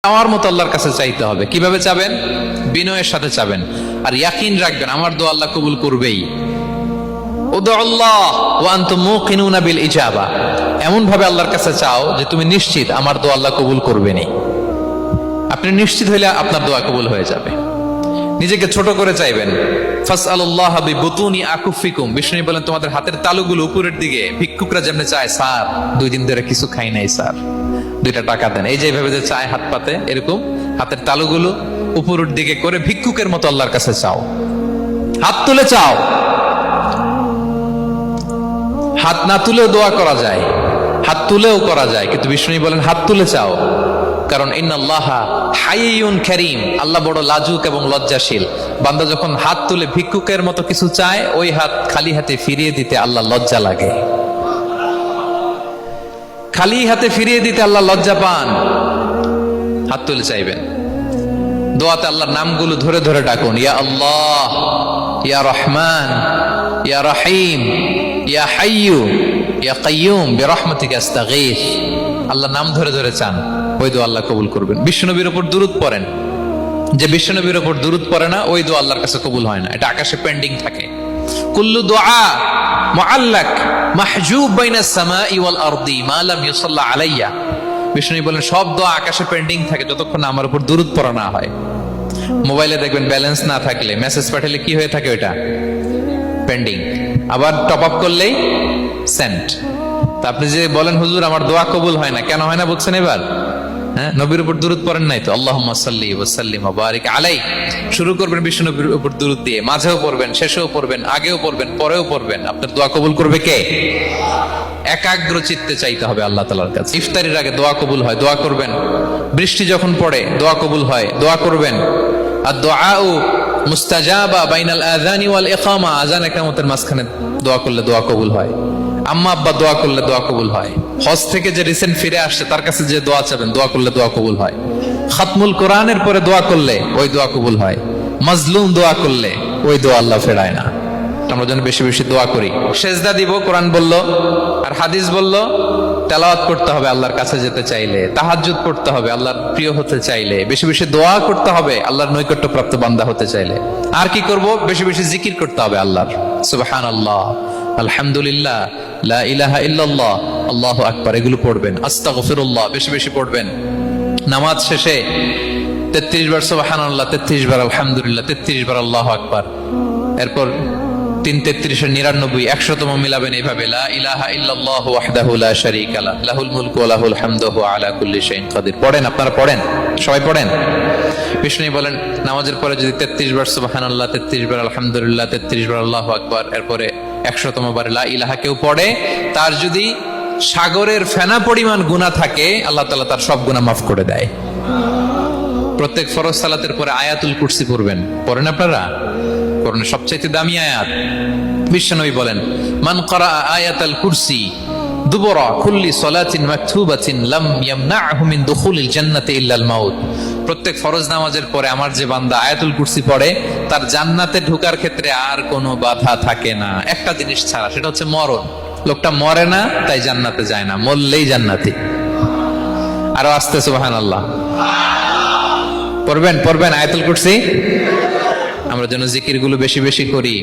আমার মতো আল্লাহর কাছে চাইতে হবে। কিভাবে চাবেন? বিনয়ের সাথে চাবেন, আর ইয়াকিন রাখবেন আমার দোয়া আল্লাহ কবুল করবেই। উদুল্লাহ ওয়া আনতুম মুকিনুনা বিল ইজাবা, এমন ভাবে আল্লাহর কাছে চাও যে তুমি নিশ্চিত আমার দোয়া আল্লাহ কবুল করবেনই। আপনি নিশ্চিত হইলে আপনার দোয়া কবুল হয়ে যাবে। নিজেকে ছোট করে চাইবেন। ফাসআলুল্লাহ বিবুতুনি আকুফিকুম, বিষ্ণু বলেন তোমাদের হাতের তালুগুলো উপরের দিকে, ভিক্ষুকরা যেমন চায়, স্যার 2 দিন ধরে কিছু খাই নাই স্যার, 2টা টাকা দেন, এই যে এইভাবে যে চায় হাত পাতে, এরকম হাতের তালুগুলো উপরের দিকে করে ভিক্ষুকের মতো আল্লাহর কাছে চাও। হাত তুলে চাও, হাত না তুলেও দোয়া করা যায়, হাত তুলেও করা যায়, কিন্তু বিষ্ণু বলেন হাত তুলে চাও। কারণ ইন্নাল্লাহা হাইয়ুন কারীম, আল্লাহ বড় লাজুক এবং লজ্জাশীল। বান্দা যখন হাত তুলে ভিক্ষুকের মতো কিছু চায়, ওই হাত খালি হাতে ফিরিয়ে দিতে আল্লাহ লজ্জা লাগে। খালি হাতে ফিরিয়ে দিতে আল্লাহ লজ্জা পান। হাত তুলে চাইবেন। দোয়াতে আল্লাহর নামগুলো ধরে ধরে ডাকুন। ইয়া আল্লাহ, ইয়া রহমান, ইয়া রহিম, ইয়া হাইয়ু, ইয়া কাইয়ুম বিরহমাতিকা আস্তাগীথ। আল্লাহর নাম ধরে ধরে চান, ওই দোয়া আল্লাহ কবুল করবেন। বিশ্বনবীর উপর দুরূদ পড়েন। যে বিশ্বনবীর উপর দুরূদ পড়ে না, ওই দোয়া আল্লাহর কাছে কবুল হয় না, এটা আকাশে পেন্ডিং থাকে। কুল্লু দুআ মুআল্লাক মাহজুব বাইনাস সামাই ওয়াল আরদি মা লাম ইউসাল্লা আলাইয়া। বিষ্ণু বলেন সব দোয়া আকাশে পেন্ডিং থাকে যতক্ষণ আমার উপর দুরূদ পড়া না হয়। মোবাইলে দেখবেন ব্যালেন্স না থাকলে মেসেজ পাঠালে কি হয়ে থাকে? ওইটা পেন্ডিং। আবার টপ আপ করলেই সেন্ড। তা আপনি যে বলেন হুজুর আমার দোয়া কবুল হয় না, কেন হয় না বুঝছেন এবার? হ্যাঁ, নবীর উপর দুরূদ পড়েন নাই তো। আল্লাহুম্মা সাল্লি ওয়া সাল্লিম ওয়া বারিক আলাইহি। শুরু করবেন বিশ্ব নবীর উপর দুরূদ দিয়ে, মাঝেও পড়বেন, শেষেও পড়বেন, আগেও পড়বেন, পরেও পড়বেন। আপনার দোয়া কবুল করবে কে? একাগ্র চিত্তে চাইতে হবে আল্লাহ তাআলার কাছে। ইফতারির আগে দোয়া কবুল হয়, দোয়া করবেন। বৃষ্টি যখন পড়ে দোয়া কবুল হয়, দোয়া করবেন। আর দুআউ মুস্তাজাবা বাইনাল আযানি ওয়াল ইকামা, আযান ইকামতের মাঝখানে দোয়া করলে দোয়া কবুল হয়। আম্মা আব্বা দোয়া করলে দোয়া কবুল হয়। হজ থেকে যে রিসেন্ট ফিরে আসছে তার কাছে যে দোয়া চাবেন, দোয়া করলে দোয়া কবুল হয়। খাতমুল কোরআনের পরে দোয়া করলে ওই দোয়া কবুল হয়। মাজলুম দোয়া করলে ওই দোয়া আল্লাহ ফেরায় না। আমরা যেন বেশি বেশি দোয়া করি। সেজদা দিব, কোরআন বলল আর হাদিস বলল তেলাওয়াত করতে হবে আল্লাহর কাছে যেতে চাইলে, তাহাজ্জুদ পড়তে হবে আল্লাহর প্রিয় হতে চাইলে, বেশি বেশি দোয়া করতে হবে আল্লাহর নৈকট্যপ্রাপ্ত বান্দা হতে চাইলে। আর কি করব? বেশি বেশি জিকির করতে হবে আল্লাহর। সুবহানাল্লাহ, আলহামদুলিল্লাহ, লা ইলাহা ইল্লাল্লাহ, আল্লাহু আকবার, এগুলো পড়বেন। আস্তাগফিরুল্লাহ বেশি বেশি পড়বেন। নামাজ শেষে 33 বার সুবহানাল্লাহ, 33 বার আলহামদুলিল্লাহ, 33 বার আল্লাহু আকবার। এরপর 3 33 99 100তম মিলাবেন এইভাবে। লা ইলাহা ইল্লাল্লাহু ওয়াহদাহু লা শারীকা লাহু লাহুল মুলকু ওয়া লাহুল হামদু ওয়া আলা কুল্লি শাইইন কাদির। পড়েন, আপনারা পড়েন, সবাই পড়েন। বিষ্ণু বলেন নামাজের পরে যদি 33 বার সুবহানাল্লাহ, 33 বার আলহামদুলিল্লাহ, 33 বার আল্লাহু আকবার, এরপরে 100তম বার লা ইলাহা কেউ পড়ে, তার যদি সাগরের ফেনা পরিমাণ গুনাহ থাকে আল্লাহ তাআলা তার সব গুনাহ মাফ করে দেয়। প্রত্যেক ফরজ সালাতের পরে আয়াতুল কুরসি পড়বেন। পড়েন আপনারা? কোরআনের সবচেয়ে দামি আয়াত। বিশ্বনবী বলেন মান ক্বারা আয়াতাল কুরসি দুবরা কুল্লি সালাতিন মাকতুবাতিন লাম ইয়ামনাহু মিন দুখুলিল জান্নাতি ইল্লাল মাউত। প্রত্যেক ফরজ নামাজের পরে আমার যে বান্দা আয়াতুল কুরসি পড়ে, তার জান্নাতে ঢোকার ক্ষেত্রে আর কোনো বাধা থাকে না, একটা জিনিস ছাড়া, সেটা হচ্ছে মরণ। লোকটা মরে না তাই জান্নাতে যায় না, মরলেই জান্নাতি। আরো আস্তে সুবহানাল্লাহ পড়বেন, পড়বেন আয়াতুল কুরসি। আমরা যেন জিকিরগুলো বেশি বেশি করি।